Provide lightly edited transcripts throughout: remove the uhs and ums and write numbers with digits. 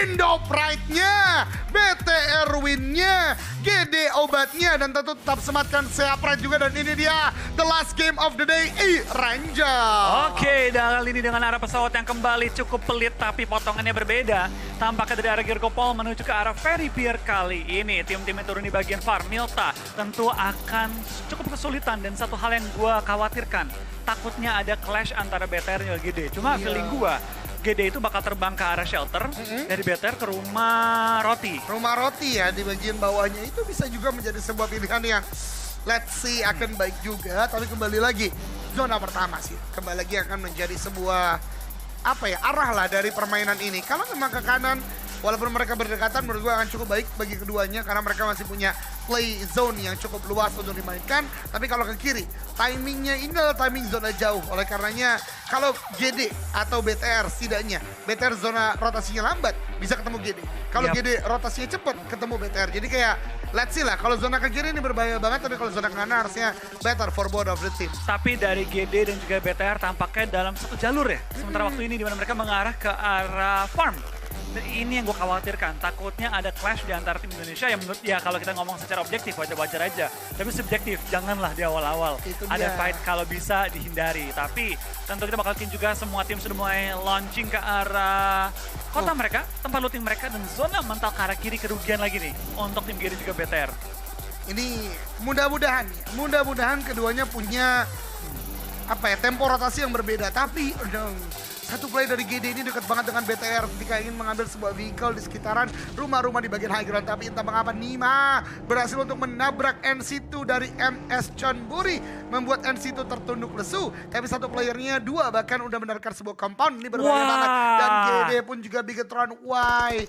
Indo Pride-nya, BTR win-nya, GD obatnya, dan tentu tetap sematkan Seapra juga. Dan ini dia the last game of the day, Ranger. Oke, kali ini dengan arah pesawat yang kembali cukup pelit tapi potongannya berbeda. Tampaknya dari arah Girkopol menuju ke arah Ferry Pier kali ini. Tim-tim yang turun di bagian farm, Milta tentu akan cukup kesulitan. Dan satu hal yang gue khawatirkan, takutnya ada clash antara BTR dan GD. Cuma feeling gue, GD itu bakal terbang ke arah shelter, dari BTR ke rumah roti. Rumah roti ya, di bagian bawahnya itu bisa juga menjadi sebuah pilihan yang let's see akan baik juga. Tapi kembali lagi, zona pertama sih kembali lagi akan menjadi sebuah arah lah dari permainan ini. Kalau memang ke kanan, walaupun mereka berdekatan, menurut gue akan cukup baik bagi keduanya karena mereka masih punya play zone yang cukup luas untuk dimainkan. Tapi kalau ke kiri, timingnya ini adalah timing zona jauh. Oleh karenanya, kalau GD atau BTR setidaknya, BTR zona rotasinya lambat, bisa ketemu GD. Kalau GD rotasinya cepat, ketemu BTR. Jadi kayak, let's see lah, kalau zona ke kiri ini berbahaya banget, tapi kalau zona ke kanan harusnya better for both of the team. Tapi dari GD dan juga BTR tampaknya dalam satu jalur ya. Sementara waktu ini di mana mereka mengarah ke arah farm. Dan ini yang gue khawatirkan, takutnya ada clash di antara tim Indonesia yang menurut ya kalau kita ngomong secara objektif wajar-wajar aja. Tapi subjektif, janganlah di awal-awal. Ada fight kalau bisa dihindari. Tapi tentu kita bakal bikin juga semua tim sudah mulai launching ke arah kota mereka, tempat looting mereka, dan zona mental ke arah kiri kerugian lagi nih untuk tim GD juga BTR. Ini mudah-mudahan keduanya punya tempo rotasi yang berbeda. Tapi satu play dari GD ini dekat banget dengan BTR ketika ingin mengambil sebuah vehicle di sekitaran rumah-rumah di bagian high ground. Tapi entah mengapa Nima berhasil untuk menabrak NC2 dari MS Chonburi, membuat NC2 tertunduk lesu. Tapi satu playernya dua bahkan udah menarikan sebuah compound. Ini berbahaya banget. Dan GD pun juga Bigetron, why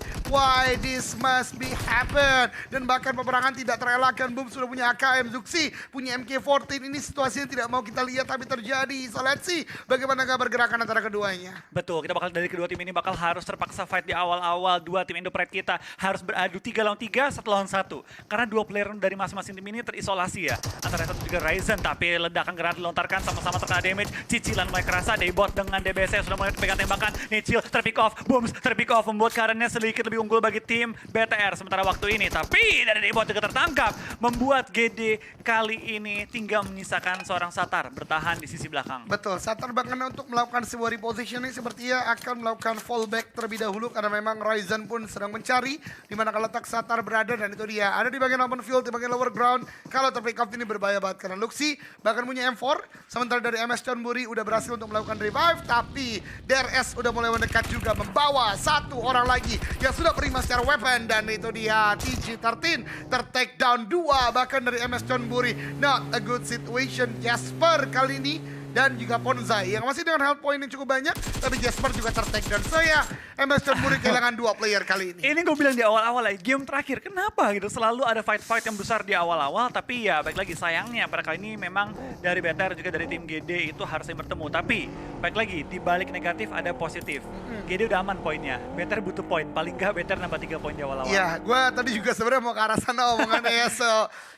this must be happen. Dan bahkan peperangan tidak terelakkan. Boom sudah punya AKM, Zuxi punya MK14. Ini situasinya tidak mau kita lihat tapi terjadi. So let's see bagaimana bergerakan antara keduanya. Betul, kita bakal dari kedua tim ini bakal harus terpaksa fight di awal-awal. Dua tim Indo Pride kita harus beradu 3 lawan 3, 1 lawan 1. Karena dua player dari masing-masing tim ini terisolasi ya. Antara satu juga Ryzen, tapi ledakan granat dilontarkan sama-sama terkena damage. Cicilan mulai kerasa, Daybot dengan DBS sudah mulai pegang tembakan. Nichil terpick off, Booms terpick off, membuat keadaannya sedikit lebih unggul bagi tim BTR sementara waktu ini. Tapi dari Daybot juga tertangkap, membuat GD kali ini tinggal menyisakan seorang Satar bertahan di sisi belakang. Betul, Satar bahkan untuk melakukan sebuah reposition ini sepertinya akan melakukan fallback terlebih dahulu karena memang Ryzen pun sedang mencari di mana letak Satar berada, dan itu dia ada di bagian open field, di bagian lower ground. Kalau terpick off ini berbahaya banget karena Luxi bahkan punya M4, sementara dari MS Chonburi udah berhasil untuk melakukan revive, tapi DRS udah mulai mendekat juga membawa satu orang lagi yang sudah prima secara weapon, dan itu dia TG13 ter-take down 2 bahkan dari MS Chonburi. Not a good situation Jasper kali ini, dan juga Ponzai yang masih dengan health point yang cukup banyak, tapi Jasper juga ter-take down. So ya, MS Chonburi kehilangan 2 player kali ini. Ini gue bilang di awal-awal ya, game terakhir kenapa gitu selalu ada fight-fight yang besar di awal-awal, tapi ya baik lagi sayangnya pada kali ini memang dari BTR juga dari tim GD itu harusnya bertemu. Tapi baik lagi di balik negatif ada positif. GD udah aman poinnya, BTR butuh poin, paling nggak BTR nambah 3 poin di awal-awal. Iya, gue tadi juga sebenarnya mau ke arah sana omongannya ya. So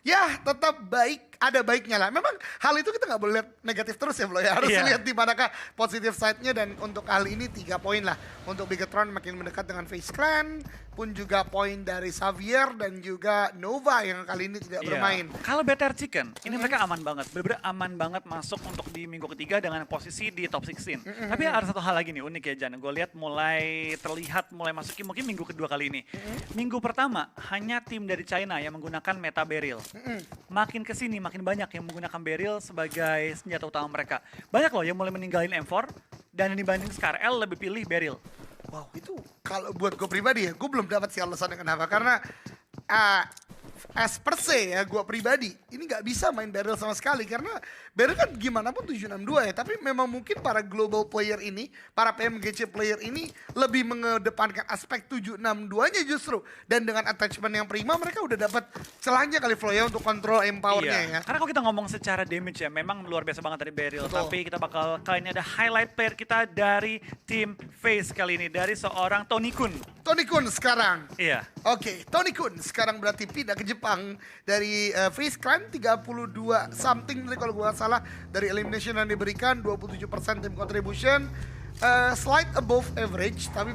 ya tetap baik, ada baiknya lah. Memang hal itu kita nggak boleh lihat negatif terus ya, Bro ya. Harus lihat di manakah positif side-nya, dan untuk kali ini 3 poin lah. Untuk Bigetron makin mendekat dengan FaZe Clan, pun juga poin dari Xavier dan juga Nova yang kali ini tidak bermain. Kalau BTR Chicken, ini mereka aman banget. Bener-bener aman banget masuk untuk di minggu ketiga dengan posisi di top 16. Tapi ada satu hal lagi nih unik ya Jan. Gue lihat mulai terlihat mulai masukin mungkin minggu kedua kali ini. Minggu pertama hanya tim dari China yang menggunakan meta Beryl. Makin kesini makin banyak yang menggunakan Beryl sebagai senjata utama mereka. Banyak loh yang mulai meninggalin M4 dan dibanding Scar-L lebih pilih Beryl. Wow, itu kalau buat gue pribadi ya, gue belum dapat sih alasannya kenapa. Karena as per se ya, gue pribadi ini nggak bisa main Beryl sama sekali. Karena Beryl kan gimana pun 762 ya, tapi memang mungkin para global player ini, para PMGC player ini lebih mengedepankan aspek 762-nya justru. Dan dengan attachment yang prima, mereka udah dapat celahnya kali Flo ya untuk kontrol empowernya ya. Karena kalau kita ngomong secara damage ya, memang luar biasa banget dari Beryl. Tapi kita bakal, kali ini ada highlight player kita dari tim FaZe kali ini, dari seorang Tony Kun. Tony Kun sekarang. Iya. Oke, Tony Kun sekarang berarti pindah ke Jepang dari FaZe Clan, 32 something tadi kalau gue gak salah dari elimination yang diberikan, 27% tim contribution. slight above average, tapi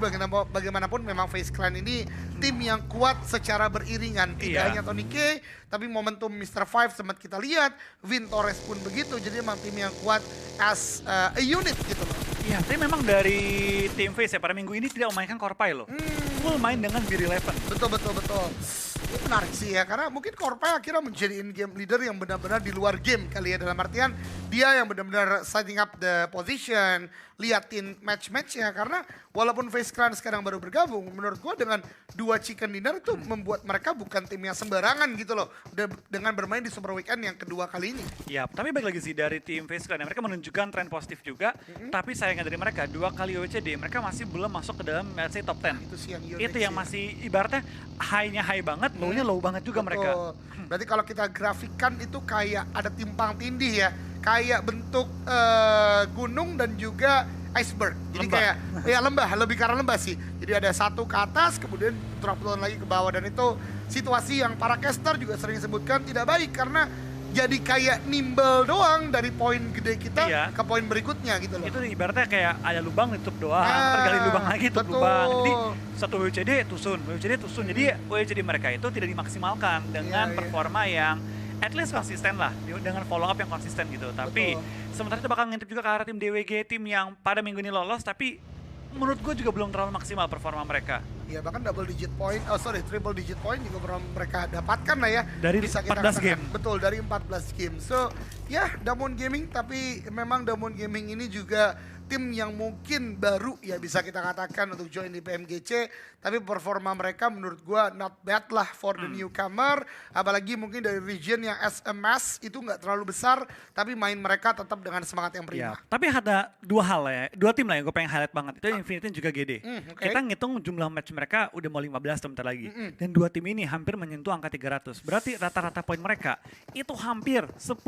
bagaimanapun memang FaZe Clan ini tim yang kuat secara beriringan. Tidak Iya. hanya Tony K, tapi momentum Mr. Five sempat kita lihat, Vin Torres pun begitu. Jadi memang tim yang kuat as a unit gitu loh. Iya, tapi memang dari tim FaZe ya pada minggu ini tidak memainkan Corpay loh. Full main dengan Beer Eleven. Betul. Ini menarik sih ya, karena mungkin Corpay akhirnya menjadi in-game leader yang benar-benar di luar game kali ya. Dalam artian dia yang benar-benar setting up the position, liatin match-matchnya. Karena walaupun FaZe Clan sekarang baru bergabung, menurut gua dengan 2 chicken dinner itu membuat mereka bukan tim yang sembarangan gitu loh. Dengan bermain di Super Weekend yang kedua kali ini. Ya, tapi balik lagi sih dari tim FaZe Clan, mereka menunjukkan tren positif juga. Tapi sayangnya dari mereka 2 kali WCD, mereka masih belum masuk ke dalam let's say top 10. Itu sih yang unik Itu yang sih. masih ibaratnya high-nya high banget, low-nya low banget juga mereka. Betul. Berarti kalau kita grafikkan itu kayak ada timpang tindih ya. Kayak bentuk gunung dan juga iceberg. Jadi Lembah. kayak ya lembah, lebih karena lembah sih. Jadi ada satu ke atas, kemudian drop turun lagi ke bawah. Dan itu situasi yang para caster juga sering sebutkan tidak baik karena jadi kayak nimble doang dari poin gede kita Iya. ke poin berikutnya gitu loh. Itu ibaratnya kayak ada lubang ditutup doang, Ah, tergali lubang lagi tutup betul. lubang. Jadi satu WCD tusun. Jadi WCD mereka itu tidak dimaksimalkan dengan Iya. performa yang at least konsisten lah, dengan follow up yang konsisten gitu. Tapi sementara itu bakal ngintip juga ke arah tim DWG, tim yang pada minggu ini lolos, tapi menurut gue juga belum terlalu maksimal performa mereka. Ya bahkan triple digit point juga pernah mereka dapatkan lah ya. Dari Bisa kita 14 katakan. game. Betul, dari 14 game. So, ya Damwon Gaming, tapi memang Damwon Gaming ini juga tim yang mungkin baru ya bisa kita katakan untuk join di PMGC. Tapi performa mereka menurut gua not bad lah for the newcomer. Apalagi mungkin dari region yang SMS itu nggak terlalu besar, tapi main mereka tetap dengan semangat yang prima. Ya, tapi ada 2 hal ya, 2 tim lah yang gue pengen highlight banget. Itu Infinity dan juga GD. Oke. Kita ngitung jumlah match mereka udah mau 15 bentar lagi. Dan 2 tim ini hampir menyentuh angka 300. Berarti rata-rata poin mereka itu hampir 10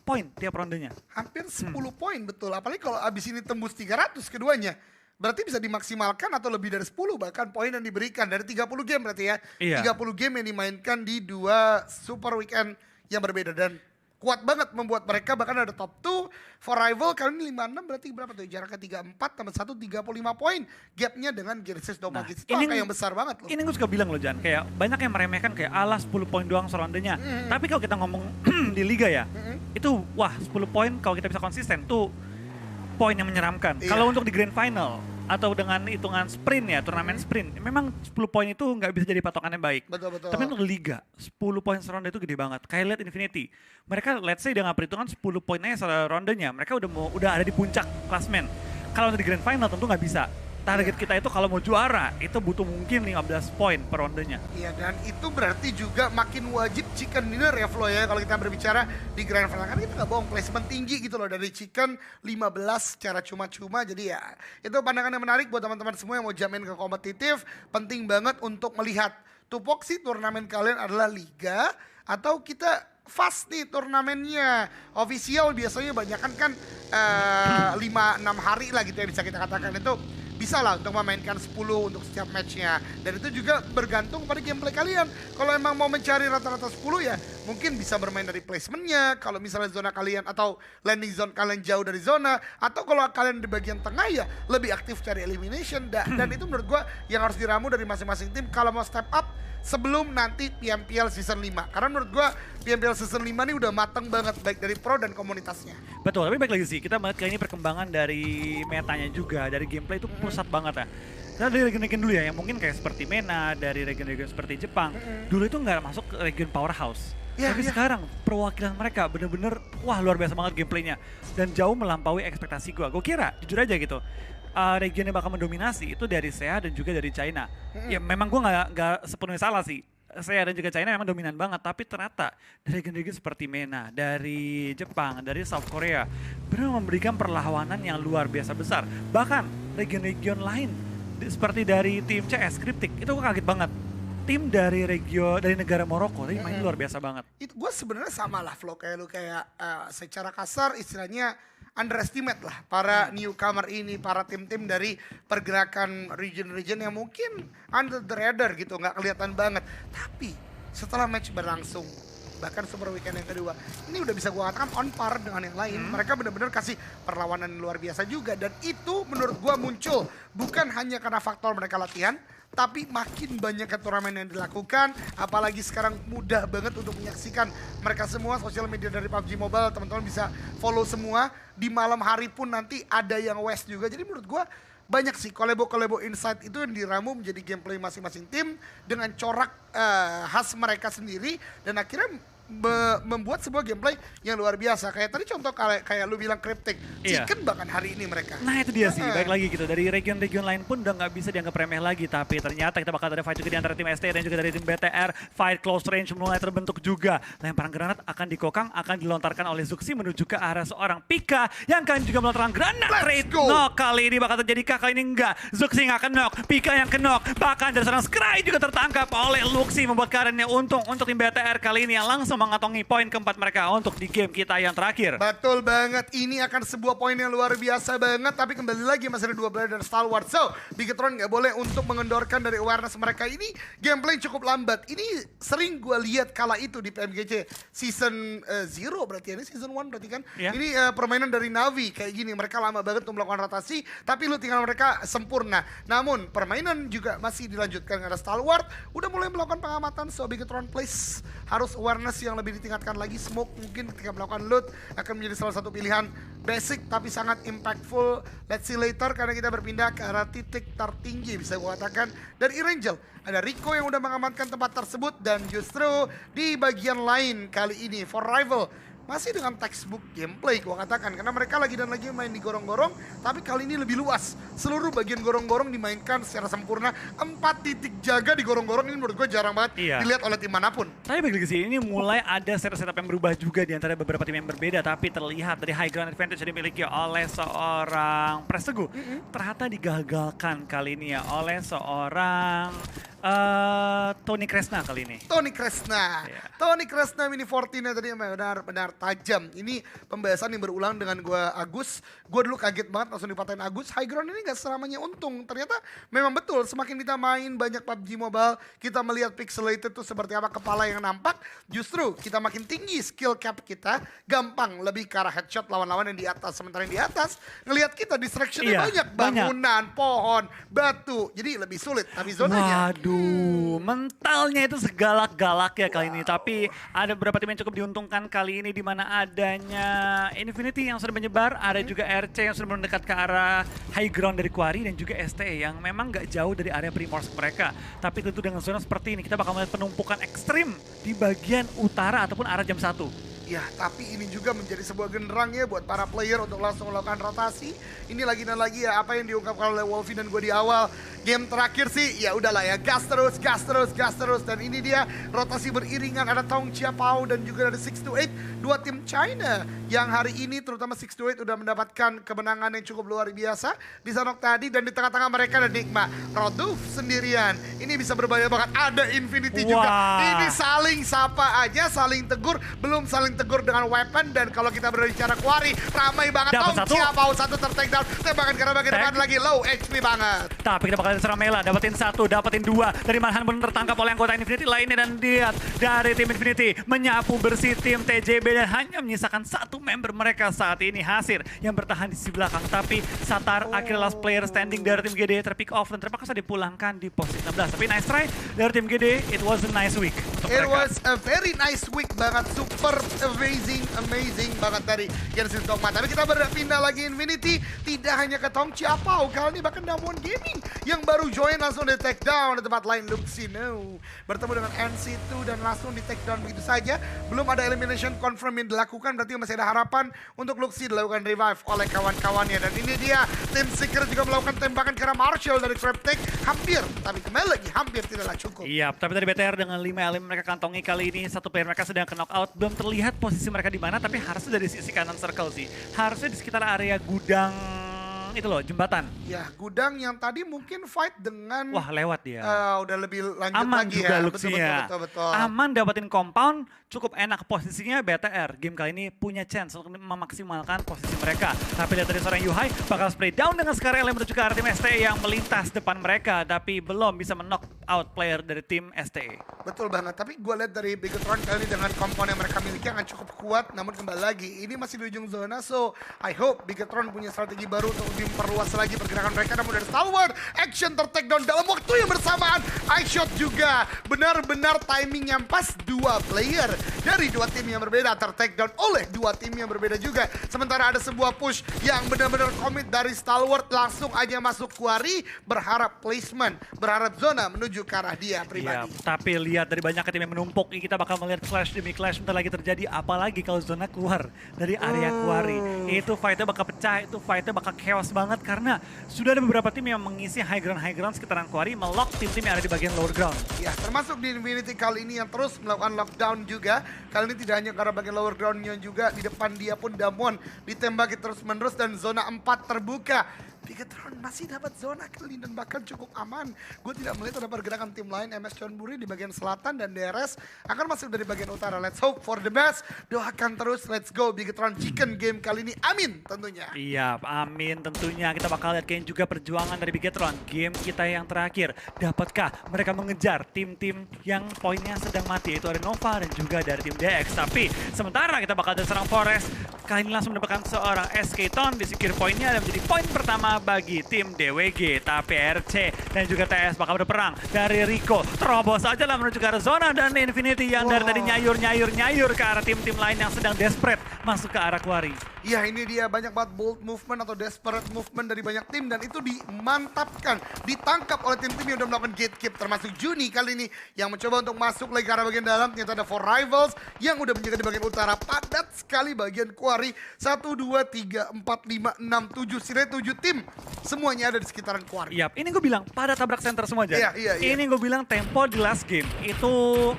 poin tiap rondenya. Hampir 10 poin betul. Apalagi kalau abis ini tembus 300 keduanya. Berarti bisa dimaksimalkan atau lebih dari 10 bahkan poin yang diberikan dari 30 game berarti ya. Iya. 30 game yang dimainkan di 2 Super Weekend yang berbeda dan kuat banget membuat mereka bahkan ada top 2 for rival kali ini 56 berarti berapa tuh jaraknya 34 tambah 1 35 poin gapnya dengan Genesis Doma Kids itu angka yang besar banget loh. Ini gue suka bilang loh Jan, kayak banyak yang meremehkan kayak alah 10 poin doang serondenya. Tapi kalau kita ngomong di liga ya, itu wah 10 poin kalau kita bisa konsisten tuh poin yang menyeramkan. Iya. Kalau untuk di grand final atau dengan hitungan sprint ya, turnamen sprint, memang 10 poin itu nggak bisa jadi patokan yang baik. Betul. Tapi untuk liga, 10 poin seronde itu gede banget. Kayak lihat Infinity, mereka let's say udah nggak perhitungan 10 poinnya serondenya, mereka udah ada di puncak klasmen. Kalau untuk di grand final tentu nggak bisa. Target kita itu kalau mau juara, itu butuh mungkin 15 poin per rondenya. Iya dan itu berarti juga makin wajib chicken dinner ya Flo ya kalau kita berbicara di grand final kan kita nggak bohong placement tinggi gitu loh dari chicken 15 secara cuma-cuma jadi ya itu pandangan yang menarik buat teman-teman semua yang mau jamin ke kompetitif penting banget untuk melihat tupoksi turnamen kalian adalah liga atau kita fast nih turnamennya official biasanya banyak kan 5-6 hari lah gitu ya bisa kita katakan itu bisa lah untuk memainkan 10 untuk setiap matchnya. Dan itu juga bergantung pada gameplay kalian. Kalau emang mau mencari rata-rata 10 ya mungkin bisa bermain dari placementnya. Kalau misalnya zona kalian atau landing zone kalian jauh dari zona. Atau kalau kalian di bagian tengah ya lebih aktif cari elimination. Dan itu menurut gua yang harus diramu dari masing-masing tim kalau mau step up sebelum nanti PMPL Season 5. Karena menurut gua PMPL Season 5 ini udah mateng banget baik dari pro dan komunitasnya. Betul, tapi baik lagi sih, kita melihat kayak ini perkembangan dari metanya juga, dari gameplay itu pusat banget ya. Kita dari region-region dulu ya, yang mungkin kayak seperti MENA, dari region-region seperti Jepang. Dulu itu nggak masuk ke region powerhouse. Iya, Tapi iya. sekarang perwakilan mereka bener-bener, wah luar biasa banget gameplaynya. Dan jauh melampaui ekspektasi gua. Gue kira, jujur aja gitu, region yang bakal mendominasi itu dari SEA dan juga dari China. Ya memang gue nggak sepenuhnya salah sih. SEA dan juga China memang dominan banget, tapi ternyata dari region-region seperti MENA, dari Jepang, dari South Korea, benar memberikan perlawanan yang luar biasa besar. Bahkan region-region lain, seperti dari tim CS, Cryptic, itu gue kaget banget. Tim dari negara Maroko, tapi main luar biasa banget. Itu gue sebenarnya sama lah Flo kayak lu kayak secara kasar istilahnya underestimate lah para newcomer ini, para tim-tim dari pergerakan region-region yang mungkin under the radar gitu, nggak kelihatan banget. Tapi setelah match berlangsung, bahkan Super Weekend yang kedua. Ini udah bisa gue katakan on par dengan yang lain. Mereka benar-benar kasih perlawanan yang luar biasa juga. Dan itu menurut gue muncul bukan hanya karena faktor mereka latihan, tapi makin banyak turnamen yang dilakukan, apalagi sekarang mudah banget untuk menyaksikan mereka semua. Sosial media dari PUBG Mobile, teman-teman bisa follow semua. Di malam hari pun nanti ada yang West juga. Jadi menurut gua banyak sih kolebo-kolebo Inside itu yang diramu menjadi gameplay masing-masing tim dengan corak khas mereka sendiri, dan akhirnya membuat sebuah gameplay yang luar biasa. Kayak tadi contoh kayak lu bilang Cryptic, Chicken bahkan hari ini mereka. Nah itu dia sih, baik lagi gitu. Dari region-region lain pun udah nggak bisa dianggap remeh lagi. Tapi ternyata kita bakal ada fight juga di antara tim ST dan juga dari tim BTR. Fight close range mulai terbentuk juga. Lemparan granat akan dikokang, akan dilontarkan oleh Zuxi menuju ke arah seorang Pika yang akan juga melontarkan granat. Trade knock kali ini bakal terjadi kali ini enggak. Zuxi nggak akan knock, Pika yang kenok. Bahkan dari seorang Scry juga tertangkap oleh Luxi, membuat keadaannya untung untuk tim BTR kali ini yang langsung mengantongi poin keempat mereka untuk di game kita yang terakhir. Betul banget, ini akan sebuah poin yang luar biasa banget. Tapi kembali lagi masih ada 2 player dan Stalwart. So, Bigetron nggak boleh untuk mengendorkan dari awareness mereka ini. Gameplay cukup lambat. Ini sering gue lihat kala itu di PMGC season 0 berarti, ini season 1 berarti kan. Ini permainan dari Navi kayak gini. Mereka lama banget untuk melakukan rotasi, tapi lu tinggal mereka sempurna. Namun permainan juga masih dilanjutkan karena Stalwart udah mulai melakukan pengamatan. So, Bigetron please harus awareness yang lebih ditingkatkan lagi. Smoke mungkin ketika melakukan loot akan menjadi salah satu pilihan basic tapi sangat impactful. Let's see later, karena kita berpindah ke arah titik tertinggi bisa gue katakan dari Erangel. Ada Rico yang udah mengamankan tempat tersebut, dan justru di bagian lain kali ini For Rival masih dengan textbook gameplay gua katakan, karena mereka lagi main di gorong-gorong, tapi kali ini lebih luas. Seluruh bagian gorong-gorong dimainkan secara sempurna. 4 titik jaga di gorong-gorong ini menurut gua jarang banget dilihat oleh tim manapun. Tapi balik lagi sih, ini mulai ada setup yang berubah juga di antara beberapa tim yang berbeda, tapi terlihat dari high ground advantage yang dimiliki oleh seorang Prestegu ternyata digagalkan kali ini ya oleh seorang Tony Kresna kali ini. Tony Kresna. Tony Kresna mini 14 tadi benar-benar tajam. Ini pembahasan yang berulang dengan gua Agus. Gua dulu kaget banget langsung dipatahin Agus. High ground ini gak selamanya untung. Ternyata memang betul, semakin kita main banyak PUBG Mobile, kita melihat pixelated itu seperti apa kepala yang nampak, justru kita makin tinggi skill cap kita, gampang lebih ke arah headshot lawan-lawan yang di atas. Sementara yang di atas ngelihat kita distractionnya banyak, bangunan, pohon, batu. Jadi lebih sulit tapi zonanya. Waduh, mentalnya itu segalak-galak ya kali ini. Tapi ada beberapa tim yang cukup diuntungkan kali ini, di mana adanya Infinity yang sudah menyebar, ada juga RC yang sudah mendekat ke arah high ground dari Quarry, dan juga STE yang memang gak jauh dari area Primorsk mereka. Tapi tentu dengan zona seperti ini kita bakal melihat penumpukan ekstrim di bagian utara ataupun arah jam 1. Ya, tapi ini juga menjadi sebuah genderang ya buat para player untuk langsung melakukan rotasi. Ini lagi dan lagi ya apa yang diungkapkan oleh Wolfie dan gue di awal. Game terakhir sih ya udahlah ya, gas terus, gas terus, gas terus. Dan ini dia rotasi beriringan, ada Tong Chiapao dan juga ada 628, dua tim China yang hari ini terutama 628 udah mendapatkan kemenangan yang cukup luar biasa di Sanok tadi. Dan di tengah-tengah mereka ada Nigma, Roduf sendirian. Ini bisa berbahaya banget, ada Infinity juga. Ini saling sapa aja, saling tegur, belum saling tegur dengan weapon. Dan kalau kita berbicara Quarry, ramai banget. Tong Chiapao satu ter-take down, tembakan karena bagian depan lagi low HP banget. Tapi kita bakal serang Mela, dapetin 1, dapetin 2 dari Manhan pun tertangkap oleh anggota Infinity lainnya. Dan lihat dari tim Infinity menyapu bersih tim TJB dan hanya menyisakan 1 member mereka saat ini, Hasir yang bertahan di sisi belakang. Tapi Satar akhirnya last player standing dari tim GD terpick off dan terpaksa dipulangkan di posisi 16. Tapi nice try dari tim GD, it was a nice week untuk It mereka. was a very nice week banget, super amazing banget dari Gensis Dogma. Tapi kita berpindah lagi Infinity, tidak hanya ke Tong Chiapao, kali ini bahkan Damwon Gaming yang baru join langsung di take down di tempat lain. Luxino bertemu dengan NC2 dan langsung di take down begitu saja. Belum ada elimination confirm yang dilakukan, berarti masih ada harapan untuk Luxi dilakukan revive oleh kawan-kawannya. Dan ini dia tim Seeker juga melakukan tembakan ke arah Marshall dari Cryptic, hampir, tapi kembali lagi hampir tidaklah cukup. Iya, tapi dari BTR dengan 5 elemen mereka kantongi kali ini, 1 player mereka sedang ke knockout. Belum terlihat posisi mereka di mana, tapi harusnya dari sisi kanan circle sih. Harusnya di sekitar area gudang itu loh, jembatan. Ya, gudang yang tadi mungkin fight dengan Wah, lewat dia. udah lebih lanjut Aman lagi juga ya. Luxia. Betul. Aman dapetin compound, cukup enak posisinya. BTR game kali ini punya chance untuk memaksimalkan posisi mereka. Tapi lihat dari seorang Yuhai bakal spray down dengan Skarel yang menuju ke arah tim STE yang melintas depan mereka, tapi belum bisa knock out player dari tim STE. Betul banget, tapi gue lihat dari Bigetron kali ini dengan komponen yang mereka miliki akan cukup kuat, namun kembali lagi ini masih di ujung zona, so I hope Bigetron punya strategi baru untuk lebih memperluas lagi pergerakan mereka. Namun dari Stalwart, action ter-takedown dalam waktu yang bersamaan, iShot juga benar-benar timing yang pas, dua player dari dua tim yang berbeda ter-takedown oleh dua tim yang berbeda juga. Sementara ada sebuah push yang benar-benar komit dari Stalwart, langsung aja masuk Quarry, berharap placement, berharap zona menuju ke arah dia pribadi. Ya, tapi lihat dari banyak tim yang menumpuk, kita bakal melihat clash demi clash bentar lagi terjadi. Apalagi kalau zona keluar dari area Quarry, itu fightnya bakal pecah, itu fightnya bakal chaos banget karena sudah ada beberapa tim yang mengisi high ground sekitaran Quarry, melock tim-tim yang ada di bagian lower ground. Ya, termasuk di Infinity kali ini yang terus melakukan lockdown juga. Kali ini tidak hanya karena bagian lower groundnya juga, di depan dia pun Damwon ditembaki terus-menerus dan zona 4 terbuka. Bigetron masih dapat zona clean dan bahkan cukup aman. Gue tidak melihat ada pergerakan tim lain. MS Chonburi di bagian selatan dan DRS akan masuk dari bagian utara. Let's hope for the best. Doakan terus, let's go Bigetron Chicken game kali ini. Amin tentunya. Iya, amin tentunya. Kita bakal lihat kayaknya juga perjuangan dari Bigetron. Game kita yang terakhir. Dapatkah mereka mengejar tim-tim yang poinnya sedang mati? Itu ada Nova dan juga dari tim DX. Tapi sementara kita bakal ada serang Forest. Kali ini langsung mendapatkan seorang SK Ton. Disikir poinnya dan menjadi poin pertama bagi tim DWG. Tapi RC dan juga TS bakal berperang. Dari Rico terobos aja lah menuju ke arah zona, dan Infinity yang dari tadi nyayur ke arah tim-tim lain yang sedang desperate masuk ke arah Quarry. Ya, ini dia banyak banget bold movement atau desperate movement dari banyak tim, dan itu dimantapkan, ditangkap oleh tim-tim yang udah melakukan gatekeep, termasuk Juni kali ini yang mencoba untuk masuk lagi ke arah bagian dalam. Ternyata ada 4 rivals yang udah menjaga di bagian utara. Padat sekali bagian Quarry. 1, 2, 3, 4, 5, 6, 7. Setidaknya 7 tim. Semuanya ada di sekitaran Quarry. Yap, ini gue bilang pada tabrak center semua aja. Iya. Ini gue bilang tempo di last game itu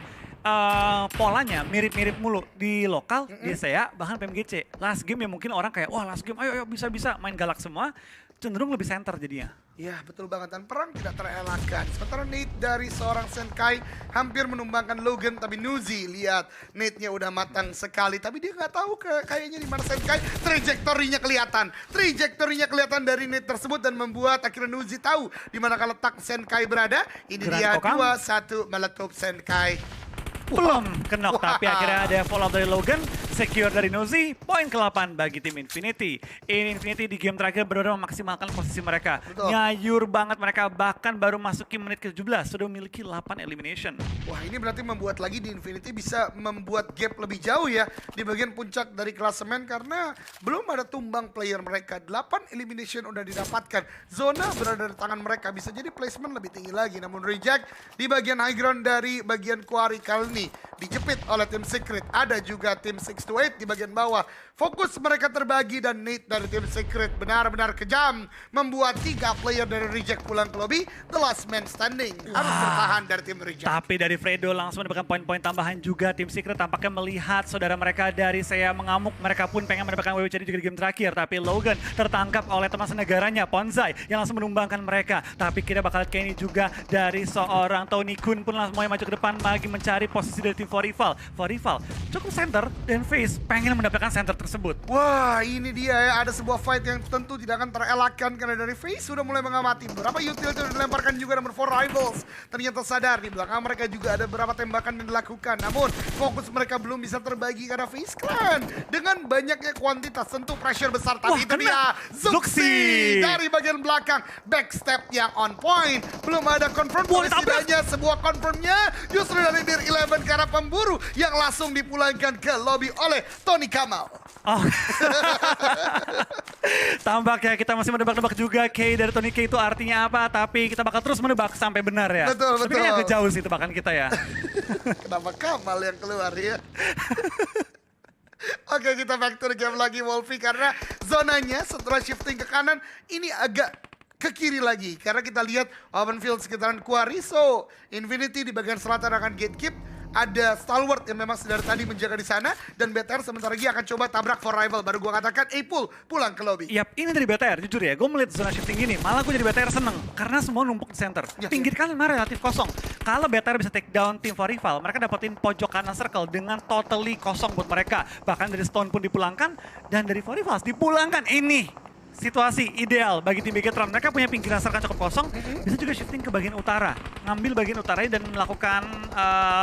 polanya mirip-mirip mulu di lokal, di SEA, bahkan PMGC. Last game ya mungkin orang kayak, wah last game ayo bisa-bisa main galak semua, cenderung lebih center jadinya. Ya, betul banget, dan perang tidak terelakkan. Sementara Nate dari seorang Senkai hampir menumbangkan Logan, tapi Nuzi lihat Nate-nya udah matang sekali, tapi dia nggak tahu kayaknya di mana Senkai. Trajektorinya kelihatan dari Nate tersebut dan membuat akhirnya Nuzi tahu di mana letak Senkai berada. Ini dia 2-1 meletup Senkai. Belum kenok, tapi akhirnya ada follow up dari Logan, secure dari Nozi, poin ke-8 bagi tim Infinity. Ini Infinity di game terakhir benar-benar memaksimalkan posisi mereka. Betul. Nyayur banget mereka, bahkan baru masuki menit ke-17, sudah memiliki 8 elimination. Wah, ini berarti membuat lagi di Infinity bisa membuat gap lebih jauh ya di bagian puncak dari klasemen, karena belum ada tumbang player mereka. 8 elimination udah didapatkan. Zona berada di tangan mereka, bisa jadi placement lebih tinggi lagi. Namun reject di bagian high ground dari bagian Quarry kali ini dijepit oleh tim Secret. Ada juga tim 628 di bagian bawah. Fokus mereka terbagi dan Nate dari tim Secret benar-benar kejam, membuat 3 player dari Reject pulang ke lobby. The last man standing harus bertahan dari tim Reject. Tapi dari Fredo langsung mendapatkan poin-poin tambahan juga. Tim Secret tampaknya melihat saudara mereka dari SEA mengamuk. Mereka pun pengen mendapatkan WWCD juga di game terakhir. Tapi Logan tertangkap oleh teman senegaranya Ponzai yang langsung menumbangkan mereka. Tapi kita bakal lihat ini juga dari seorang Tony Kun pun langsung mulai maju ke depan lagi mencari posisi dari tim Forival. Forival cukup center dan Face pengen mendapatkan center tersebut. Wah, ini dia ya, ada sebuah fight yang tentu tidak akan terelakkan karena dari Face sudah mulai mengamati beberapa utility yang dilemparkan juga nomor 4 rivals. Ternyata sadar di belakang mereka juga ada beberapa tembakan yang dilakukan, namun fokus mereka belum bisa terbagi karena Face Clan dengan banyaknya kuantitas tentu pressure besar. Tapi itu dia Zuxi dari bagian belakang, backstep yang on point, belum ada confirm. Setidaknya sebuah confirmnya justru dari Dear 11 karena pemburu yang langsung dipulangkan ke lobby oleh Tony Kamal. Oh. Tampaknya kita masih menebak-nebak juga K dari Tony K itu artinya apa, tapi kita bakal terus menebak sampai benar ya. Betul. Tapi kayaknya agak jauh sih tebakan kita ya. Kenapa Kamal yang keluar ya? Oke, kita back to the game lagi Wolfie, karena zonanya setelah shifting ke kanan ini agak ke kiri lagi, karena kita lihat open field sekitaran Quarry. So Infinity di bagian selatan akan gatekeep, ada Stalwart yang memang sedari tadi menjaga di sana. Dan BTR sebentar lagi akan coba tabrak for rival. Baru gue katakan, pulang ke lobby. Yap, ini dari BTR, jujur ya, gue melihat zona shifting ini, malah gue jadi BTR seneng. Karena semua numpuk di center. Pinggir kanan mah relatif kosong. Kalau BTR bisa take down tim for rival, mereka dapetin pojok kanan circle dengan totally kosong buat mereka. Bahkan dari Stone pun dipulangkan, dan dari for rivals dipulangkan. Ini situasi ideal bagi tim Bigetron. Mereka punya pinggiran circle cukup kosong, bisa juga shifting ke bagian utara. Ngambil bagian utaranya dan melakukan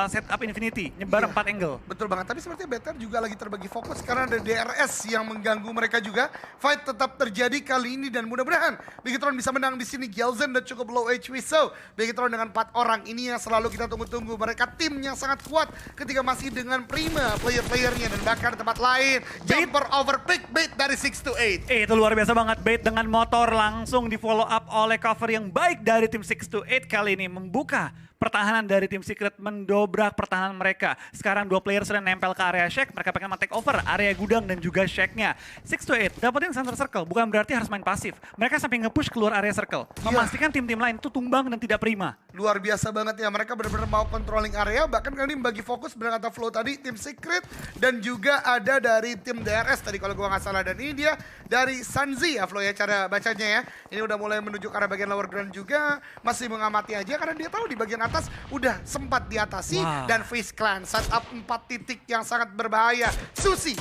setup Infinity, nyebar 4 angle. Betul banget, tapi sepertinya BTR juga lagi terbagi fokus karena ada DRS yang mengganggu mereka juga. Fight tetap terjadi kali ini dan mudah-mudahan Bigetron bisa menang di sini. Gelsen dan cukup low HP, so Bigetron dengan 4 orang ini yang selalu kita tunggu-tunggu. Mereka tim yang sangat kuat ketika masih dengan prima player-playernya dan bahkan di tempat lain. Jumper overpick bait dari 6 to 8. Itu luar biasa banget. Bait dengan motor langsung di follow up oleh cover yang baik dari tim 6 to 8 kali ini membuka pertahanan dari tim Secret, mendobrak pertahanan mereka. Sekarang 2 player sudah nempel ke area Shack, mereka pengen take over area gudang dan juga Shack-nya. 6 to 8 dapetin center circle, bukan berarti harus main pasif. Mereka sampai nge-push keluar area circle, memastikan tim-tim lain itu tumbang dan tidak prima. Luar biasa banget ya, mereka benar-benar mau controlling area, bahkan kali ini bagi fokus benar kata Flow tadi, tim Secret dan juga ada dari tim DRS tadi kalau gua nggak salah, dan ini dia dari Sanzi ya Flow ya cara bacanya ya. Ini udah mulai menuju ke arah bagian lower ground juga, masih mengamati aja karena dia tahu di bagian atas udah sempat diatasi. Dan Face Clan setup 4 titik yang sangat berbahaya. Susu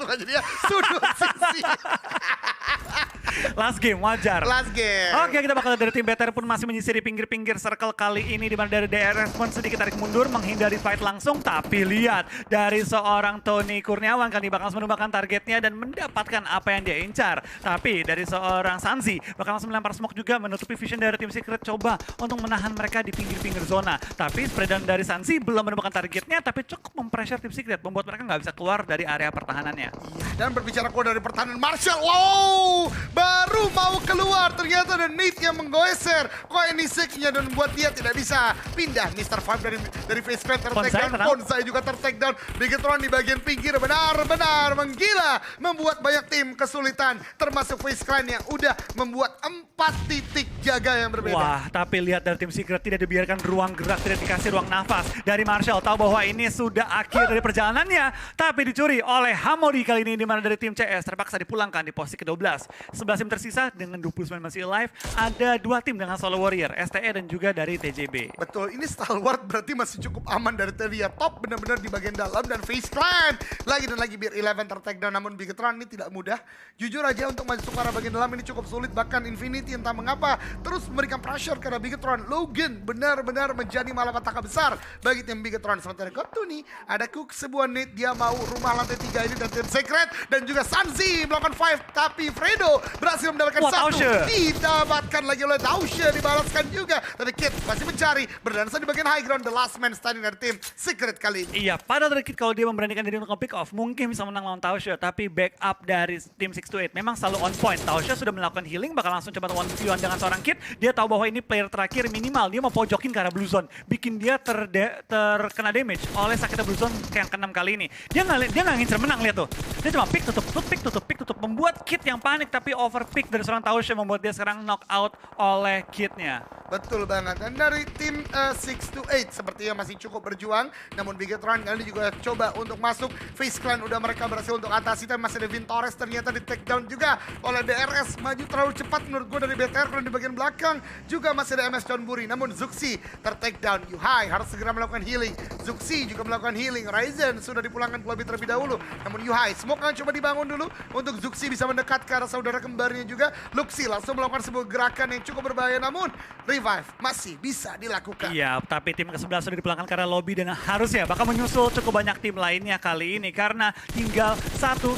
kan jadi ya, Sudu Susi. Last game, wajar. Last game. Oke, kita bakal dari tim BTR pun masih menyisir di pinggir-pinggir circle kali ini, di mana dari DRS pun sedikit tarik mundur menghindari fight langsung. Tapi lihat dari seorang Tony Kurniawan kali bakal langsung menembakkan targetnya dan mendapatkan apa yang dia incar. Tapi dari seorang Sanzi bakal langsung melempar smoke juga menutupi vision dari tim Secret, coba untuk menahan mereka di pinggir-pinggir zona. Tapi spray down dari Sanzi belum menemukan targetnya, tapi cukup mempressure tim Secret, membuat mereka nggak bisa keluar dari area pertahanannya. Iya, dan berbicara keluar dari pertahanan, Marshall, wow, baru mau keluar, ternyata ada Nate yang menggoeser Koeniseknya dan membuat dia tidak bisa pindah. Mr. Five dari face clan ter-take down, Bonsai juga ter-take down. Bigetron di bagian pinggir benar-benar menggila, membuat banyak tim kesulitan, termasuk face clan yang udah membuat 4 titik jaga yang berbeda. Wah, tapi lihat dari tim Secret tidak dibiarkan ruang gerak, tidak dikasih ruang nafas. Dari Marshall tahu bahwa ini sudah akhir dari perjalanannya, tapi dicuri oleh Hamori kali ini, di mana dari tim CS terpaksa dipulangkan di posisi ke-12. 11 tim tersisa dengan 29 masih alive. Ada 2 tim dengan solo warrior, STE dan juga dari TJB. Betul, ini Stalwart berarti masih cukup aman dari Telia. Top benar-benar di bagian dalam dan Face Clan. Lagi dan lagi Beer 11 ter-take down, namun Bigetron ini tidak mudah. Jujur aja untuk masuk ke arah bagian dalam ini cukup sulit. Bahkan Infinity entah mengapa terus memberikan pressure karena Bigetron. Logan benar-benar menjadi malapetaka besar bagi tim Bigetron. Sementara Gotuni ada Cook sebuah net, dia mau rumah lantai 3 ini dan tim Secret dan juga Sanzi melakukan 5, tapi Fredo berhasil mendapatkan 1. Didapatkan lagi oleh Taushe, dibalaskan juga. Tapi Kid masih mencari, berdansa di bagian high ground, the last man standing dari tim Secret kali ini. Iya, padahal dari Kid kalau dia memberanikan diri untuk pick off mungkin bisa menang lawan Taushe, tapi backup dari tim 628 memang selalu on point. Taushe sudah melakukan healing, bakal langsung coba 1v1 dengan seorang Kid. Dia tahu bahwa ini player terakhir minimal, dia mau pojokin ke arah blue zone, bikin dia terkena damage oleh sakitnya blue zone yang ke-6 kali ini. Dia nggak ngincer menang, lihat tuh. Dia cuma pick tutup, membuat Kid yang panik, tapi overpick dari seorang Taushe membuat dia sekarang knock out oleh Kid-nya. Betul banget. Dan dari tim 628 sepertinya masih cukup berjuang, namun Bigetron kali ini juga coba untuk masuk. Face Clan udah mereka berhasil untuk atasi, tapi masih ada Vin Torres ternyata di take down juga oleh DRS. Maju terlalu cepat menurut gue dari BTR, kalau di bagian belakang juga masih ada MS Chonburi, namun Zuxi ter-take down. Yuhai harus segera melakukan healing. Zuxi juga melakukan healing. Ryzen sudah dipulangkan ke lobby terlebih dahulu, namun Yuhai smoke akan coba dibangun dulu untuk Zuxi bisa mendekat ke arah saudara kembarnya juga. Luxi langsung melakukan sebuah gerakan yang cukup berbahaya, namun revive masih bisa dilakukan. Iya, tapi tim ke-11 sudah dipulangkan ke arah lobby dan harusnya bakal menyusul cukup banyak tim lainnya kali ini karena tinggal satu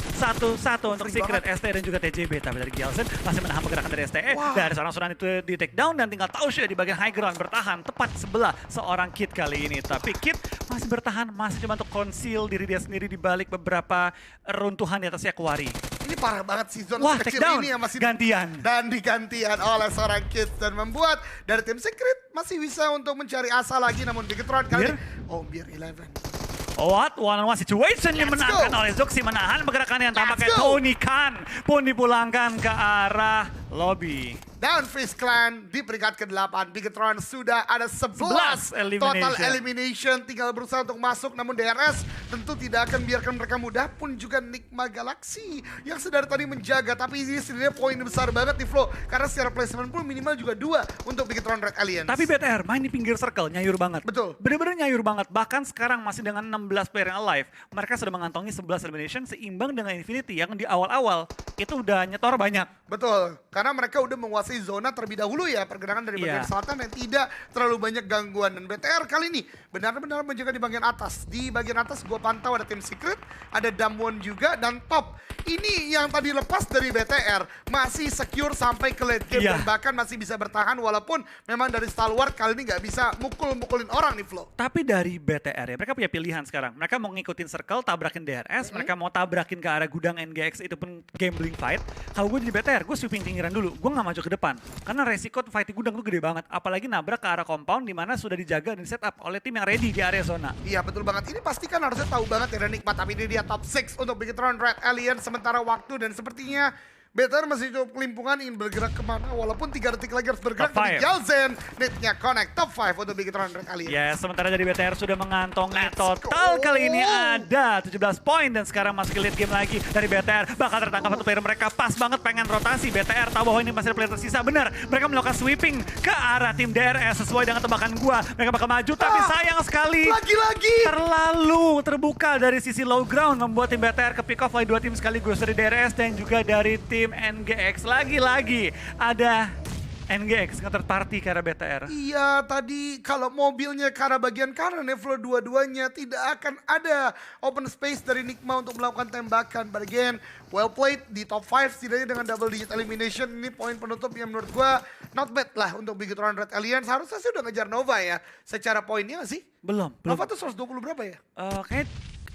untuk Secret, STE dan juga TJB. Tapi dari Gelsen masih menahan pergerakan dari STE. Dari seorang itu di take down dan tinggal Taushe di bagian high ground bertahan tepat sebelah seorang Kid kali ini. Tapi Kid masih bertahan, masih coba untuk conceal diri dia sendiri di balik beberapa runtuhan di atasnya Quarry. Ini parah banget sih zona kecil ini yang masih gantian. Dan digantian oleh seorang Kid dan membuat dari tim Secret masih bisa untuk mencari asa lagi, namun Bigetron kali ini Beer 11. One-on-one situation yang menangkan oleh Zuxi, menahan pergerakan yang tampaknya Tony Khan pun dipulangkan ke arah Lobby. Dan Face Clan di peringkat ke-8. Bigetron sudah ada 11 total elimination. Tinggal berusaha untuk masuk. Namun DRS tentu tidak akan biarkan mereka mudah. Pun juga Nigma Galaxy yang sedari tadi menjaga. Tapi ini sebenarnya poin besar banget di Flow. Karena secara placement pun minimal juga 2 untuk Bigetron Red Alliance. Tapi BTR main di pinggir circle, nyayur banget. Betul. Bener-bener nyayur banget. Bahkan sekarang masih dengan 16 player yang alive. Mereka sudah mengantongi 11 elimination seimbang dengan Infinity yang di awal-awal itu udah nyetor banyak. Betul, karena mereka udah menguasai zona terlebih dahulu ya, pergerakan dari bagian selatan yang tidak terlalu banyak gangguan. Dan BTR kali ini benar-benar menjaga di bagian atas. Di bagian atas gua pantau ada tim Secret, ada Damwon juga, dan Top. Ini yang tadi lepas dari BTR, masih secure sampai ke late game. Dan bahkan masih bisa bertahan walaupun memang dari Stalwart kali ini nggak bisa mukul-mukulin orang nih Flo. Tapi dari BTR ya, mereka punya pilihan sekarang. Mereka mau ngikutin circle, tabrakin DRS, mereka mau tabrakin ke arah gudang NGX, itu pun gambling fight. Kalau gue jadi BTR, gue sweeping pinggiran dulu, gue gak maju ke depan. Karena resiko fight di gudang tuh gede banget, apalagi nabrak ke arah compound di mana sudah dijaga dan set up oleh tim yang ready di area zona. Iya betul banget, ini pasti kan harusnya tahu banget ya Nikmat, tapi ini dia top 6 untuk Bigetron Red Alliance sementara waktu dan sepertinya BTR masih cukup kelimpungan, ingin bergerak kemana walaupun 3 detik lagi harus bergerak dari Galzen. Netnya connect top 5 untuk Bigetron Red Alliance. Ya, sementara dari BTR sudah mengantongi total kali ini ada 17 poin dan sekarang masuk ke late game lagi dari BTR. Bakal tertangkap satu player mereka, pas banget pengen rotasi. BTR tahu bahwa ini masih ada player tersisa, benar. Mereka melakukan sweeping ke arah tim DRS sesuai dengan tebakan gua. Mereka bakal maju, tapi sayang sekali. Lagi-lagi terlalu terbuka dari sisi low ground membuat tim BTR ke pick off oleh 2 tim sekaligus dari DRS dan juga dari tim NGX. Lagi-lagi ada NGX nge-third party ke arah BTR. Iya, tadi kalau mobilnya ke arah bagian kanan ya Flo, dua-duanya tidak akan ada open space dari Nigma untuk melakukan tembakan. But again, well played di top 5 setidaknya dengan double digit elimination. Ini poin penutup yang menurut gua not bad lah untuk Bigetron Red Alliance. Harusnya sih udah ngejar Nova ya secara poinnya sih. Belum. Nova tuh 120 berapa ya? Kayak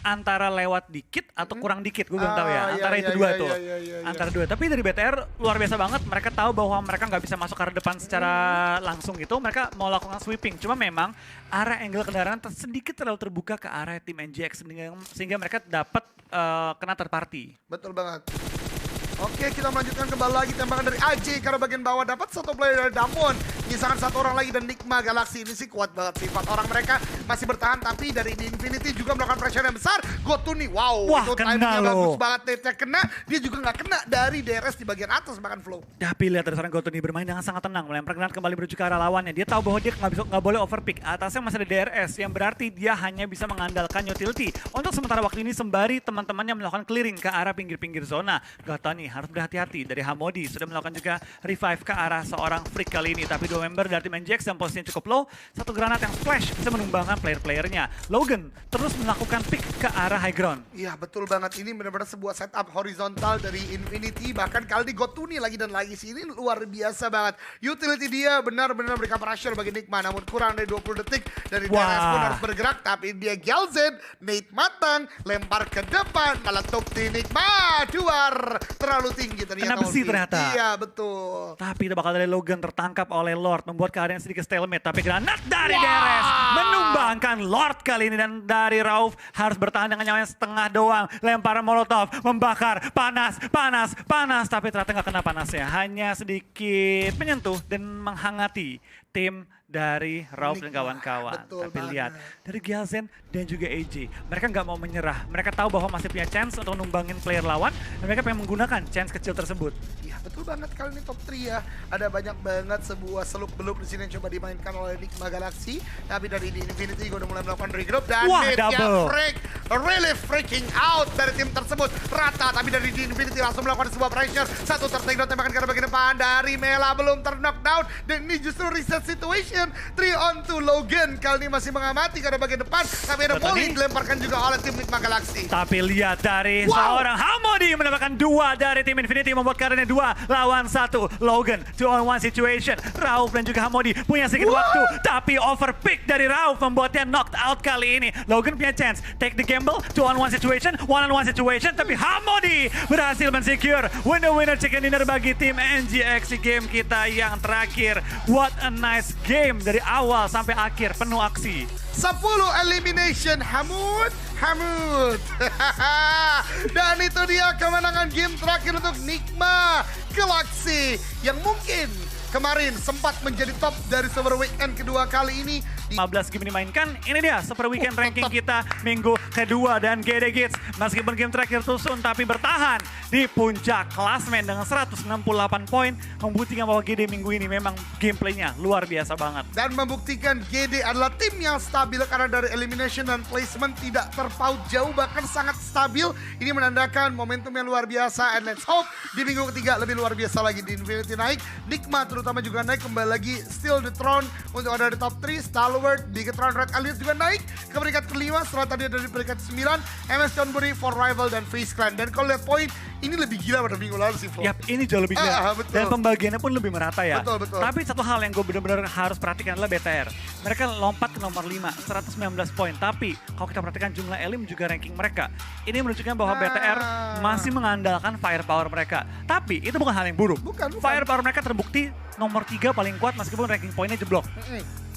antara lewat dikit atau kurang dikit, gue belum tahu ya. Antara itu dua tuh. Antara dua. Tapi dari BTR luar biasa banget. Mereka tahu bahwa mereka nggak bisa masuk ke arah depan secara langsung gitu. Mereka mau lakukan sweeping. Cuma memang arah angle kendaraan sedikit terlalu terbuka ke arah tim NGX sehingga mereka dapat kena third party. Betul banget. Oke, kita melanjutkan kembali lagi tembakan dari AJ karena bagian bawah dapat satu player dari Damwon. Nyisakan satu orang lagi dan Nigma Galaxy ini sih kuat banget sih. 4 orang mereka masih bertahan tapi dari di Infinity juga melakukan pressure yang besar. Gotuni, wow, wah, itu timingnya bagus banget. Net-nya kena, dia juga nggak kena dari DRS di bagian atas bahkan Flow. Tapi lihat dari seorang Gotuni bermain dengan sangat tenang, melempar granat kembali menuju ke arah lawannya. Dia tahu bahwa dia nggak boleh overpick. Atasnya masih ada DRS yang berarti dia hanya bisa mengandalkan utility. Untuk sementara waktu ini sembari teman-temannya melakukan clearing ke arah pinggir-pinggir zona. Gotuni harus berhati-hati. Dari Hamodi sudah melakukan juga revive ke arah seorang freak kali ini. Tapi 2 member dari tim NGX yang posisinya cukup low. Satu granat yang splash bisa menumbangkan player-playernya. Logan terus melakukan pick ke arah high ground. Iya betul banget, ini benar-benar sebuah setup horizontal dari Infinity. Bahkan kali ini Gotuni lagi dan lagi sih, ini luar biasa banget. Utility dia benar-benar memberikan pressure bagi Nigma. Namun kurang dari 20 detik dari DRS pun harus bergerak. Tapi dia Galzen, Nate matang, lempar ke depan, meletup di Nigma. Duar, terlalu tinggi ternyata. Kena besi ternyata. Iya betul. Tapi itu bakal dari Logan tertangkap oleh Lord. Membuat keadaan sedikit stalemate. Tapi granat dari DRS menumbangkan Lord kali ini. Dan dari Rauf harus bertahan dengan nyawanya setengah doang. Lemparan Molotov, membakar, panas, panas, panas. Tapi ternyata nggak kena panasnya. Hanya sedikit menyentuh dan menghangati tim dari Rauf dan kawan-kawan. Tapi lihat, dari Galzen dan juga AJ, mereka nggak mau menyerah. Mereka tahu bahwa masih punya chance untuk numbangin player lawan, dan mereka pengen menggunakan chance kecil tersebut. Iya betul banget, kali ini top 3 ya. Ada banyak banget sebuah seluk-beluk di sini yang coba dimainkan oleh Nigma Galaxy. Tapi dari di Infinity udah mulai melakukan regroup dan freak, really freaking out dari tim tersebut. Rata, tapi dari di Infinity langsung melakukan sebuah pressure. Satu tertakedown tembakan ke arah bagian depan dari Mela, belum ter-knockdown. Dan ini justru reset situation. 3 on 2 Logan kali ini masih mengamati ke arah bagian depan. Tapi ada Molly dilemparkan juga oleh tim Nigma Galaxy. Tapi lihat dari seorang Hamodi mendapatkan 2 dari tim Infinity, membuat keadaannya 2 lawan 1. Logan 2 on 1 situation. Rauf dan juga Hamodi punya sedikit waktu, tapi overpick dari Rauf membuatnya knocked out kali ini. Logan punya chance take the gamble, 2 on 1 situation, 1 on 1 situation, tapi Hamodi berhasil mensecure winner chicken dinner bagi tim NGX di game kita yang terakhir. What a nice game dari awal sampai akhir, penuh aksi. 10 elimination, Hamud. Dan itu dia kemenangan game terakhir untuk Nigma Galaxy yang mungkin kemarin sempat menjadi top dari Super Weekend kedua kali ini. 15 game dimainkan, ini dia Super Weekend ranking kita minggu kedua dan GD Gits meskipun game terakhir tusun tapi bertahan di puncak klasmen dengan 168 poin membuktikan bahwa GD minggu ini memang gameplaynya luar biasa banget. Dan membuktikan GD adalah tim yang stabil karena dari elimination dan placement tidak terpaut jauh bahkan sangat stabil. Ini menandakan momentum yang luar biasa and let's hope di minggu ketiga lebih luar biasa lagi. Di Infinity naik, Nigma terutama juga naik kembali lagi Steal the Throne untuk ada di top 3, Stalwart, Bigetron Red Alliance juga naik ke peringkat kelima setelah tadi ada di peringkat 9, MS Chonburi, For Rival dan FaZe Clan. Dan kalau lihat poin ini lebih gila pada minggu lalu sih Flo. Yap, ini jauh lebih gila. Dan pembagiannya pun lebih merata ya. Betul. Tapi satu hal yang gue benar-benar harus perhatikan adalah BTR. Mereka lompat ke nomor 5, 119 poin. Tapi kalau kita perhatikan jumlah elim juga ranking mereka. Ini menunjukkan bahwa BTR masih mengandalkan firepower mereka. Tapi itu bukan hal yang buruk. Bukan. Firepower mereka terbukti nomor 3 paling kuat meskipun ranking poinnya jeblok.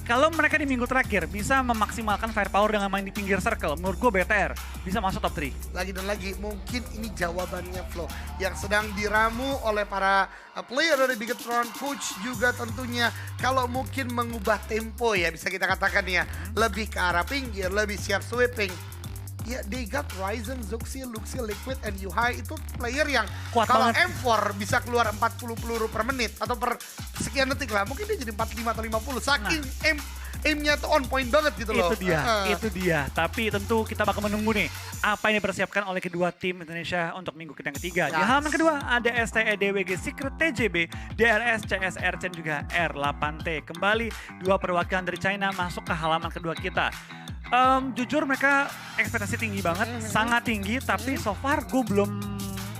Kalau mereka di minggu terakhir bisa memaksimalkan firepower dengan main di pinggir circle, menurut gue BTR bisa masuk top 3. Lagi dan lagi, mungkin ini jawabannya Flo yang sedang diramu oleh para player dari Bigetron, coach juga tentunya. Kalau mungkin mengubah tempo ya bisa kita katakan ya, lebih ke arah pinggir, lebih siap sweeping. Ya, they got Ryzen, Zuxi, Luxi, Liquid, and Yuhai itu player yang kuat kalau banget. M4 bisa keluar 40 peluru per menit atau per sekian detik lah. Mungkin dia jadi 45 atau 50. Saking aimnya tuh on point banget gitu loh. Itu dia. Tapi tentu kita bakal menunggu nih apa yang dipersiapkan oleh kedua tim Indonesia untuk minggu yang ketiga. Di halaman kedua ada STE DWG Secret TJB, DRS CSR dan juga R8T. Kembali dua perwakilan dari China masuk ke halaman kedua kita. Jujur mereka ekspektasi tinggi banget, sangat tinggi, tapi so far gue belum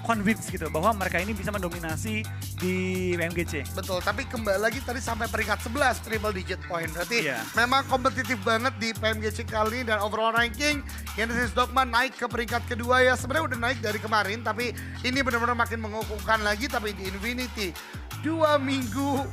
convinced gitu bahwa mereka ini bisa mendominasi di PMGC. Betul, tapi kembali lagi tadi sampai peringkat 11 triple digit point. Berarti memang kompetitif banget di PMGC kali ini dan overall ranking Genesis Dogma naik ke peringkat kedua ya. Sebenarnya udah naik dari kemarin tapi ini benar-benar makin mengukuhkan lagi tapi di Infinity 2 minggu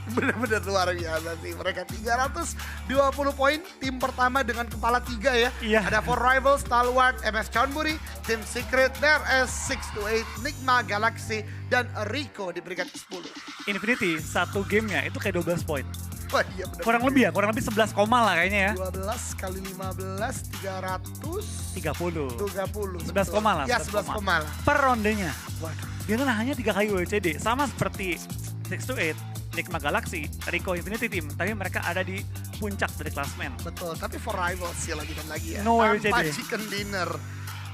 benar-benar luar biasa sih. Mereka 320 poin, tim pertama dengan kepala 3 ya. Ada For Rival, Stalwart, MS Chonburi, Team Secret, DRS, 628, Nigma, Galaxy, dan Rico di peringkat 10. Infinity satu gamenya itu kayak 12 poin. Wah iya benar. Kurang lebih 11 koma lah kayaknya ya. 12 kali 15, 330. 11 koma lah. Ya 11 koma lah. Per rondenya. Waduh. Dia kan hanya 3 kali WCD. Sama seperti 628. Nigma Galaxy, Rico Infinity Team, tapi mereka ada di puncak dari klasmen. Betul, tapi For Rivals sih lagi dan lagi ya. No tanpa chicken dinner.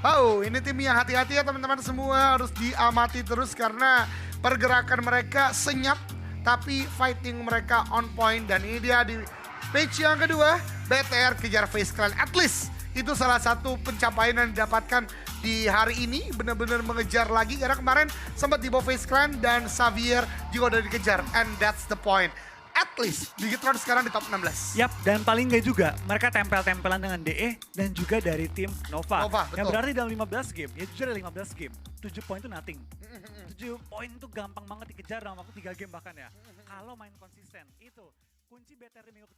Wow, ini tim yang hati-hati ya teman-teman semua, harus diamati terus karena pergerakan mereka senyap, tapi fighting mereka on point. Dan ini dia di page yang kedua, BTR kejar FaZe Clan. At least itu salah satu pencapaian yang didapatkan di hari ini, benar-benar mengejar lagi karena kemarin sempat di bawah FaZe Clan dan Xavier juga udah dikejar, and that's the point. At least Bigetron sekarang di top 16. Yap, dan paling nggak juga mereka tempel-tempelan dengan DE dan juga dari tim Nova. Yang berarti dalam 15 game, ya jujur ada 15 game, 7 poin itu nothing. 7 poin itu gampang banget dikejar dalam waktu 3 game bahkan ya. Kalau main konsisten, itu kunci BTR di minggu